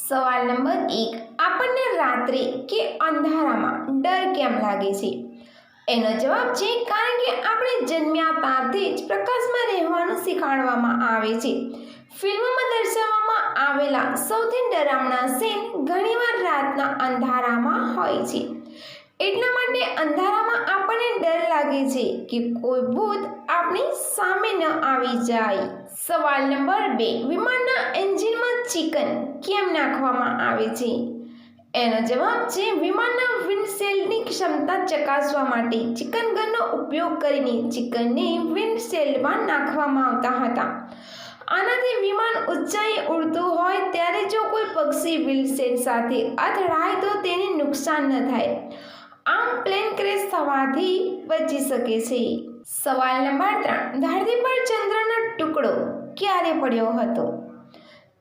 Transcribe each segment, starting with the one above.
સવાલ નંબર 1. આપણને રાત્રે કે અંધારામાં ડર કેમ લાગે છે? એનો જવાબ છે કારણ કે આપણે જન્મ્યા ત્યારથી જ પ્રકાશમાં રહેવાનું શીખવાડવામાં આવે છે. ફિલ્મોમાં દર્શાવવામાં આવેલા સૌથી ડરામણા સીન ઘણીવાર રાતના અંધારામાં હોય છે. એટલા માટે અંધારામાં આપણને ડર લાગે છે કે કોઈ ભૂત આપણી સામે ન આવી જાય. સવાલ નંબર 2. વિમાનના એન્જિનમાં ચિકન કેમ નાખવામાં આવે છે? એનો જવાબ છે વિમાનના વિન્ડશીલ્ડની ક્ષમતા ચકાસવા માટે ચિકન ગનનો ઉપયોગ કરીને ચિકનને વિન્ડશીલ્ડમાં નાખવામાં આવતા હતા. આનાથી વિમાન ઊંચાઈએ ઉડતું હોય ત્યારે જો કોઈ પક્ષી વિન્ડશીલ્ડ સાથે અથડાય તો તેને નુકસાન ન થાય. આમ પ્લેન ક્રેશ થવાથી બચી શકે છે. સવાલ નંબર 3. ધરતી પર ચંદ્રનો ટુકડો ક્યારે પડ્યો હતો?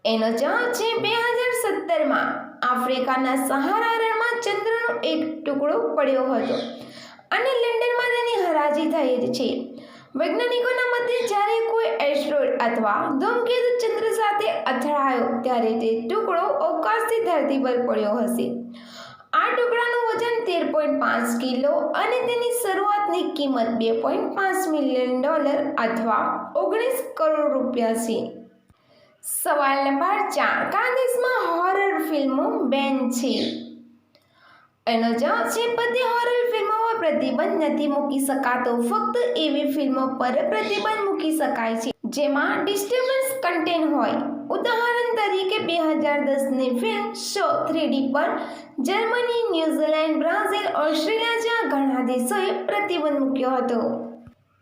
એનો જવાબ છે 2017માં આફ્રિકાના સહારા રણમાં ચંદ્રનો એક ટુકડો પડ્યો હતો અને લેન્ડરમાં તેની હરાજી થઈ છે. વૈજ્ઞાનિકોના મતે જ્યારે કોઈ એસ્ટ્રોઇડ અથવા ધૂમકેતુ ચંદ્ર સાથે અથડાયો ત્યારે તે ટુકડો અવકાશથી ધરતી પર પડ્યો હશે. આ ટુકડાનું વજન 13.5 કિલો અને તેની શરૂઆતની કિંમત $2.5 મિલિયન અથવા 19 કરોડ રૂપિયા છે. સવાલ નંબર 4. કયા દેશમાં હોરર ફિલ્મો બેન છે? એનો જવાબ છે બધી હોરર ફિલ્મો પર પ્રતિબંધ નથી મૂકી શકાતો. ફક્ત એવી ફિલ્મો પર પ્રતિબંધ મૂકી શકાય છે જેમાં ડિસ્ટર્બન્સ કન્ટેન્ટ હોય. ઉદાહરણ તરીકે 2010ની ફિલ્મ શો 3D પર જર્મની, ન્યૂઝીલેન્ડ, બ્રાઝિલ, ઓસ્ટ્રેલિયા જેવા ઘણા દેશોએ પ્રતિબંધ મૂક્યો હતો.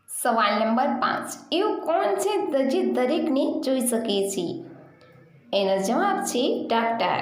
સવાલ નંબર 5. એવું કોણ છે જે દરેકને જોઈ શકે છે? એનો જવાબ છે ડૉક્ટર.